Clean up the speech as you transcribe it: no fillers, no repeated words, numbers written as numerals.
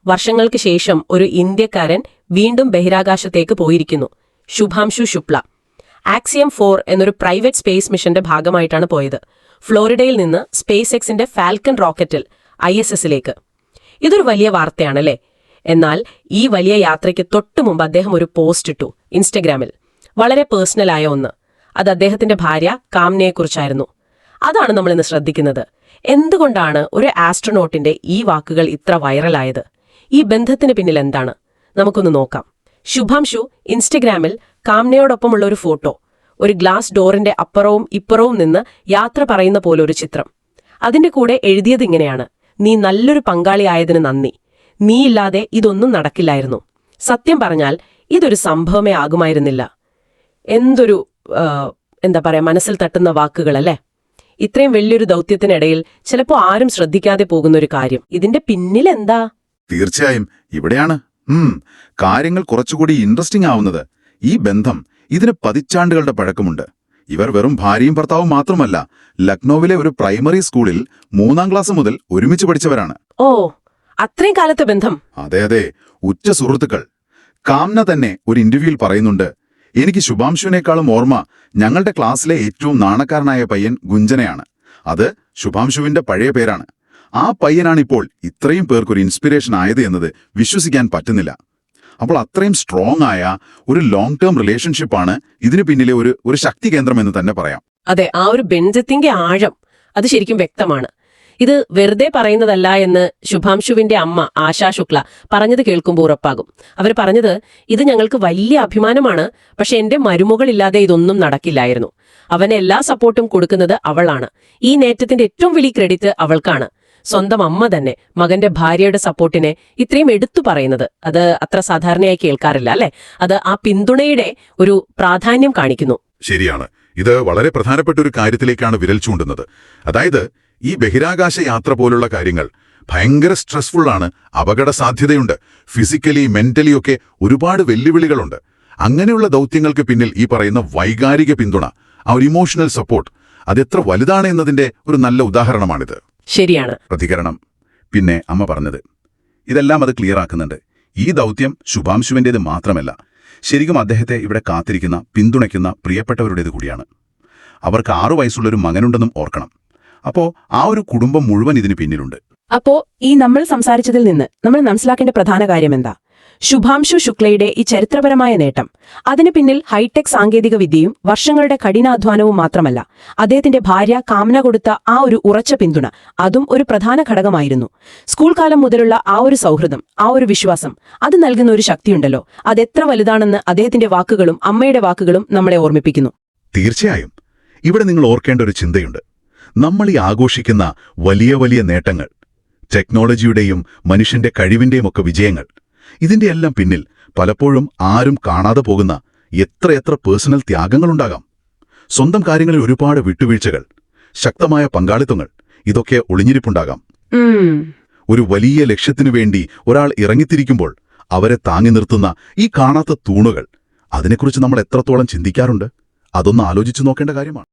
വർഷങ്ങൾക്ക് ശേഷം ഒരു ഇന്ത്യക്കാരൻ വീണ്ടും ബഹിരാകാശത്തേക്ക് പോയിരിക്കുന്നു. ശുഭാംശു ശുക്ല. ആക്സിയം 4 എന്നൊരു പ്രൈവറ്റ് സ്പേസ് മിഷന്റെ ഭാഗമായിട്ടാണ് പോയത്. ഫ്ലോറിഡയിൽ നിന്ന് സ്പേസ് എക്സിന്റെ ഫാൽക്കൺ റോക്കറ്റിൽ ISSലേക്ക്. ഇതൊരു വലിയ വാർത്തയാണല്ലേ? എന്നാൽ ഈ വലിയ യാത്രയ്ക്ക് തൊട്ടുമുമ്പ് അദ്ദേഹം ഒരു പോസ്റ്റ് ഇട്ടു ഇൻസ്റ്റഗ്രാമിൽ. വളരെ പേഴ്സണലായ ഒന്ന്. അത് അദ്ദേഹത്തിന്റെ ഭാര്യ കാംനയെക്കുറിച്ചായിരുന്നു. അതാണ് നമ്മളിന്ന് ശ്രദ്ധിക്കുന്നത്. എന്തുകൊണ്ടാണ് ഒരു ആസ്ട്രോനോട്ടിന്റെ ഈ വാക്കുകൾ ഇത്ര വൈറലായത്? ഈ ബന്ധത്തിന് പിന്നിൽ എന്താണ്? നമുക്കൊന്ന് നോക്കാം. ശുഭാംശു ഇൻസ്റ്റഗ്രാമിൽ കാംനയോടൊപ്പമുള്ള ഒരു ഫോട്ടോ, ഒരു ഗ്ലാസ് ഡോറിന്റെ അപ്പുറവും ഇപ്പുറവും നിന്ന് യാത്ര പറയുന്ന പോലൊരു ചിത്രം. അതിന്റെ കൂടെ എഴുതിയതിങ്ങനെയാണ്: നീ നല്ലൊരു പങ്കാളിയായതിന് നന്ദി. നീയില്ലാതെ ഇതൊന്നും നടക്കില്ലായിരുന്നു. സത്യം പറഞ്ഞാൽ ഇതൊരു സംഭവമേ ആകുമായിരുന്നില്ല. എന്തൊരു എന്താ പറയാ, മനസ്സിൽ തട്ടുന്ന വാക്കുകളല്ലേ? ഇത്രയും വലിയൊരു ദൗത്യത്തിനിടയിൽ ചിലപ്പോൾ ആരും ശ്രദ്ധിക്കാതെ പോകുന്നൊരു കാര്യം. ഇതിന്റെ പിന്നിൽ എന്താ? തീർച്ചയായും ഇവിടെയാണ് കാര്യങ്ങൾ കുറച്ചുകൂടി ഇൻട്രസ്റ്റിംഗ് ആവുന്നത്. ഈ ബന്ധം ഇതിന് പതിറ്റാണ്ടുകളുടെ പഴക്കമുണ്ട്. ഇവർ വെറും ഭാര്യയും ഭർത്താവും മാത്രമല്ല, ലക്നൌവിലെ ഒരു പ്രൈമറി സ്കൂളിൽ 3ാം ക്ലാസ് മുതൽ ഒരുമിച്ച് പഠിച്ചവരാണ്. ഓ, അത്രയും കാലത്തെ ബന്ധം. അതെ, ഉറ്റ സുഹൃത്തുക്കൾ. കാംന തന്നെ ഒരു ഇന്റർവ്യൂവിൽ പറയുന്നുണ്ട്, എനിക്ക് ശുഭാംശുവിനേക്കാളും ഓർമ്മ ഞങ്ങളുടെ ക്ലാസ്സിലെ ഏറ്റവും നാണക്കാരനായ പയ്യൻ ഗുഞ്ചനെയാണ്. അത് ശുഭാംശുവിന്റെ പഴയ പേരാണ്. ആ പയ്യനാണിപ്പോൾ ഇത്രയും പേർക്കൊരു ഇൻസ്പിറേഷൻ ആയത് എന്നത് വിശ്വസിക്കാൻ പറ്റുന്നില്ല. അപ്പോൾ അത്രയും സ്ട്രോങ് ആയ ഒരു ലോങ് ടേം റിലേഷൻഷിപ്പാണ് ഇതിനു പിന്നിലെ ഒരു ശക്തി കേന്ദ്രം എന്ന് തന്നെ പറയാം. അതെ, ആ ഒരു ബന്ധത്തിന്റെ ആഴം അത് ശരിക്കും വ്യക്തമാണ്. ഇത് വെറുതെ പറയുന്നതല്ല എന്ന് ശുഭാംശുവിന്റെ അമ്മ ആശാ ശുക്ല പറഞ്ഞത് കേൾക്കുമ്പോൾ ഉറപ്പാകും. അവർ പറഞ്ഞത്, ഇത് ഞങ്ങൾക്ക് വലിയ അഭിമാനമാണ്, പക്ഷെ എന്റെ മരുമകളില്ലാതെ ഇതൊന്നും നടക്കില്ലായിരുന്നു. അവന് എല്ലാ സപ്പോർട്ടും കൊടുക്കുന്നത് അവളാണ്. ഈ നേട്ടത്തിന്റെ ഏറ്റവും വലിയ ക്രെഡിറ്റ് അവൾക്കാണ്. സ്വന്തം അമ്മ തന്നെ മകന്റെ ഭാര്യയുടെ സപ്പോർട്ടിനെ ഇത്രയും എടുത്തു പറയുന്നത് അത് അത്ര സാധാരണയായി കേൾക്കാറില്ല, അല്ലെ? അത് ആ പിന്തുണയുടെ ഒരു പ്രാധാന്യം കാണിക്കുന്നു. ശരിയാണ്. ഇത് വളരെ പ്രധാനപ്പെട്ട ഒരു കാര്യത്തിലേക്കാണ് വിരൽ ചൂണ്ടുന്നത്. അതായത് ഈ ബഹിരാകാശ യാത്ര പോലുള്ള കാര്യങ്ങൾ ഭയങ്കര സ്ട്രെസ്ഫുള്ളാണ്, അപകട സാധ്യതയുണ്ട്, ഫിസിക്കലി മെന്റലി ഒക്കെ ഒരുപാട് വെല്ലുവിളികളുണ്ട്. അങ്ങനെയുള്ള ദൗത്യങ്ങൾക്ക് പിന്നിൽ ഈ പറയുന്ന വൈകാരിക പിന്തുണ, ആ ഒരു ഇമോഷണൽ സപ്പോർട്ട്, അതെത്ര വലുതാണ് എന്നതിന്റെ ഒരു നല്ല ഉദാഹരണമാണിത്. ശരിയാണ്. പ്രതികരണം. പിന്നെ അമ്മ പറഞ്ഞത് ഇതെല്ലാം അത് ക്ലിയർ ആക്കുന്നുണ്ട്. ഈ ദൗത്യം ശുഭാംശുവിൻ്റേത് മാത്രമല്ല, ശരിക്കും അദ്ദേഹത്തെ ഇവിടെ കാത്തിരിക്കുന്ന, പിന്തുണയ്ക്കുന്ന പ്രിയപ്പെട്ടവരുടേത് കൂടിയാണ്. അവർക്ക് 6 വയസ്സുള്ളൊരു മകനുണ്ടെന്നും ഓർക്കണം. അപ്പോ ആ ഒരു കുടുംബം മുഴുവൻ ഇതിന് പിന്നിലുണ്ട്. അപ്പോ ഈ നമ്മൾ സംസാരിച്ചതിൽ നിന്ന് നമ്മൾ മനസ്സിലാക്കേണ്ട പ്രധാന കാര്യം എന്താ? ശുഭാംശു ശുക്ലയുടെ ഈ ചരിത്രപരമായ നേട്ടം, അതിനു പിന്നിൽ ഹൈടെക് സാങ്കേതിക വിദ്യയും വർഷങ്ങളുടെ കഠിനാധ്വാനവും മാത്രമല്ല, അദ്ദേഹത്തിന്റെ ഭാര്യ കാംന കൊടുത്ത ആ ഒരു ഉറച്ച പിന്തുണ, അതും ഒരു പ്രധാന ഘടകമായിരുന്നു. സ്കൂൾ കാലം മുതലുള്ള ആ ഒരു സൗഹൃദം, ആ ഒരു വിശ്വാസം, അത് നൽകുന്ന ഒരു ശക്തിയുണ്ടല്ലോ, അതെത്ര വലുതാണെന്ന് അദ്ദേഹത്തിന്റെ വാക്കുകളും അമ്മയുടെ വാക്കുകളും നമ്മളെ ഓർമ്മിപ്പിക്കുന്നു. തീർച്ചയായും. ഇവിടെ നിങ്ങൾ ഓർക്കേണ്ട ഒരു ചിന്തയുണ്ട്. നമ്മൾ ഈ ആഘോഷിക്കുന്ന വലിയ വലിയ നേട്ടങ്ങൾ, ടെക്നോളജിയുടെയും മനുഷ്യന്റെ കഴിവിന്റെയും ഒക്കെ വിജയങ്ങൾ, ഇതിന്റെയെല്ലാം പിന്നിൽ പലപ്പോഴും ആരും കാണാതെ പോകുന്ന എത്രയെത്ര പേഴ്സണൽ ത്യാഗങ്ങളുണ്ടാകാം. സ്വന്തം കാര്യങ്ങളിൽ ഒരുപാട് വിട്ടുവീഴ്ചകൾ, ശക്തമായ പങ്കാളിത്തങ്ങൾ, ഇതൊക്കെ ഒളിഞ്ഞിരിപ്പുണ്ടാകാം. ഒരു വലിയ ലക്ഷ്യത്തിനു വേണ്ടി ഒരാൾ ഇറങ്ങിത്തിരിക്കുമ്പോൾ അവരെ താങ്ങി നിർത്തുന്ന ഈ കാണാത്ത തൂണുകൾ, അതിനെക്കുറിച്ച് നമ്മൾ എത്രത്തോളം ചിന്തിക്കാറുണ്ട്? അതൊന്ന് ആലോചിച്ചു നോക്കേണ്ട കാര്യമാണ്.